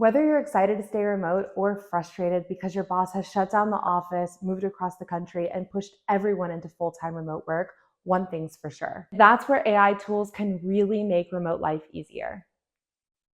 Whether you're excited to stay remote or frustrated because your boss has shut down the office, moved across the country, and pushed everyone into full-time remote work, one thing's for sure. That's where AI tools can really make remote life easier.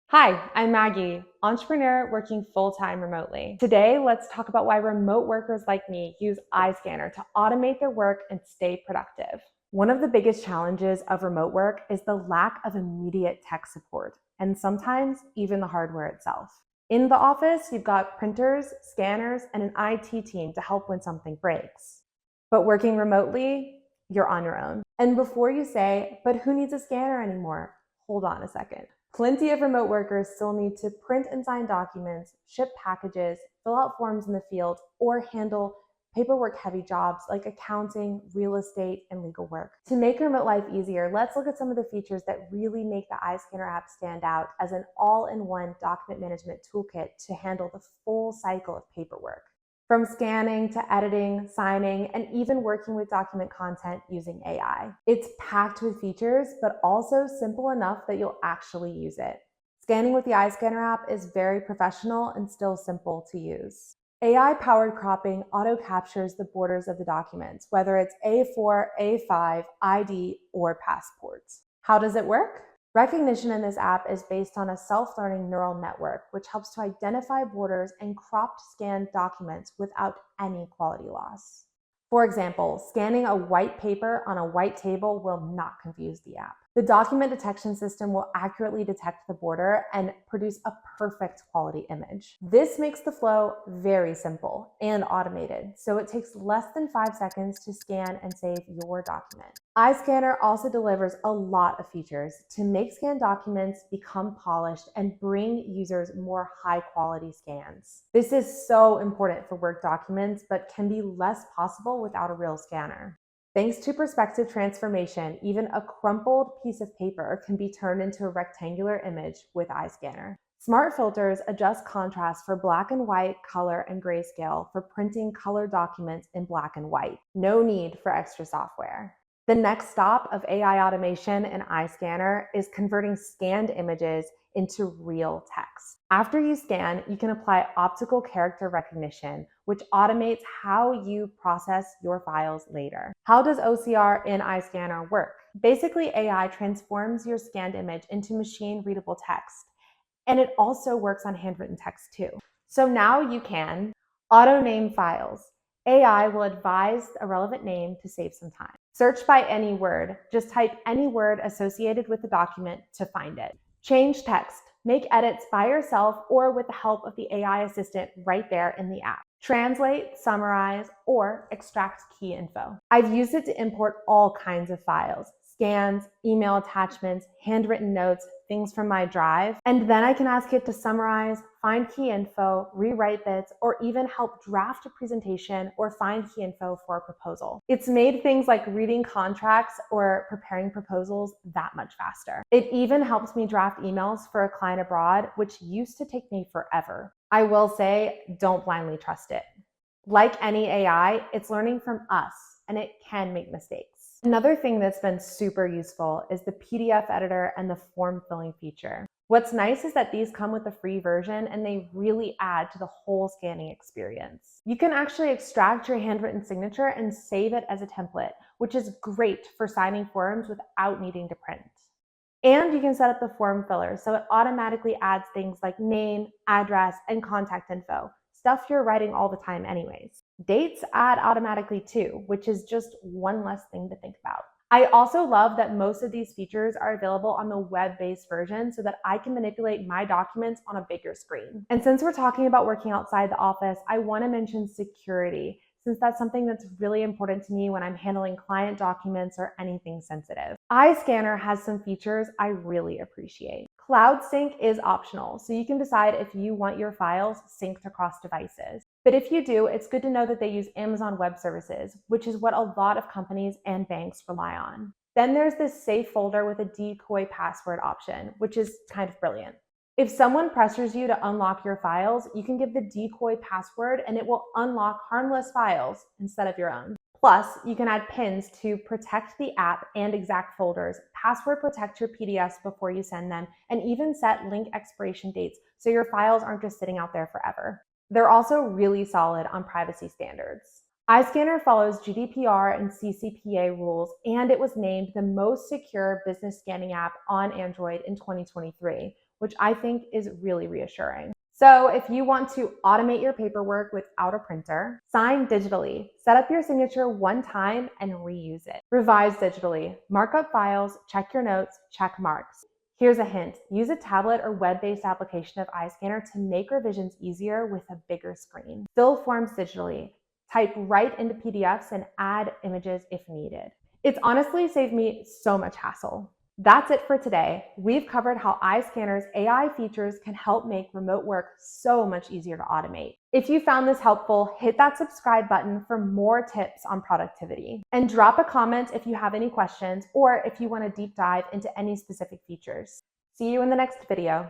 Hi, I'm Maggie, entrepreneur working full-time remotely. Today, let's talk about why remote workers like me use iScanner to automate their work and stay productive. One of the biggest challenges of remote work is the lack of immediate tech support, and sometimes even the hardware itself. In the office, you've got printers, scanners, and an IT team to help when something breaks. But working remotely, you're on your own. And before you say, but who needs a scanner anymore? Hold on a second. Plenty of remote workers still need to print and sign documents, ship packages, fill out forms in the field, or handle paperwork-heavy jobs like accounting, real estate, and legal work. To make remote life easier, let's look at some of the features that really make the iScanner app stand out as an all-in-one document management toolkit to handle the full cycle of paperwork. From scanning to editing, signing, and even working with document content using AI. It's packed with features, but also simple enough that you'll actually use it. Scanning with the iScanner app is very professional and still simple to use. AI-powered cropping auto-captures the borders of the documents, whether it's A4, A5, ID, or passports. How does it work? Recognition in this app is based on a self-learning neural network, which helps to identify borders and cropped scanned documents without any quality loss. For example, scanning a white paper on a white table will not confuse the app. The document detection system will accurately detect the border and produce a perfect quality image. This makes the flow very simple and automated, so it takes less than 5 seconds to scan and save your document. iScanner also delivers a lot of features to make scanned documents become polished and bring users more high-quality scans. This is so important for work documents, but can be less possible without a real scanner. Thanks to perspective transformation, even a crumpled piece of paper can be turned into a rectangular image with iScanner. Smart filters adjust contrast for black and white, color, and grayscale for printing color documents in black and white. No need for extra software. The next stop of AI automation in iScanner is converting scanned images into real text. After you scan, you can apply optical character recognition, which automates how you process your files later. How does OCR in iScanner work? Basically, AI transforms your scanned image into machine-readable text, and it also works on handwritten text too. So now you can auto-name files. AI will advise a relevant name to save some time. Search by any word. Just type any word associated with the document to find it. Change text. Make edits by yourself or with the help of the AI assistant right there in the app. Translate, summarize, or extract key info. I've used it to import all kinds of files. Scans, email attachments, handwritten notes, things from my drive. And then I can ask it to summarize, find key info, rewrite bits, or even help draft a presentation or find key info for a proposal. It's made things like reading contracts or preparing proposals that much faster. It even helps me draft emails for a client abroad, which used to take me forever. I will say, don't blindly trust it. Like any AI, it's learning from us, and it can make mistakes. Another thing that's been super useful is the PDF editor and the form filling feature. What's nice is that these come with a free version and they really add to the whole scanning experience. You can actually extract your handwritten signature and save it as a template, which is great for signing forms without needing to print. And you can set up the form filler so it automatically adds things like name, address, and contact info, stuff you're writing all the time anyways. Dates add automatically too, which is just one less thing to think about. I also love that most of these features are available on the web-based version so that I can manipulate my documents on a bigger screen. And since we're talking about working outside the office, I want to mention security, since that's something that's really important to me when I'm handling client documents or anything sensitive. iScanner has some features I really appreciate. Cloud sync is optional, so you can decide if you want your files synced across devices. But if you do, it's good to know that they use Amazon Web Services, which is what a lot of companies and banks rely on. Then there's this safe folder with a decoy password option, which is kind of brilliant. If someone pressures you to unlock your files, you can give the decoy password and it will unlock harmless files instead of your own. Plus, you can add pins to protect the app and exact folders, password protect your PDFs before you send them, and even set link expiration dates so your files aren't just sitting out there forever. They're also really solid on privacy standards. iScanner follows GDPR and CCPA rules, and it was named the most secure business scanning app on Android in 2023, which I think is really reassuring. So if you want to automate your paperwork without a printer, sign digitally, set up your signature one time and reuse it. Revise digitally, mark up files, check your notes, check marks. Here's a hint, use a tablet or web-based application of iScanner to make revisions easier with a bigger screen. Fill forms digitally, type right into PDFs and add images if needed. It's honestly saved me so much hassle. That's it for today. We've covered how iScanner's AI features can help make remote work so much easier to automate. If you found this helpful, hit that subscribe button for more tips on productivity. And drop a comment if you have any questions or if you want to deep dive into any specific features. See you in the next video.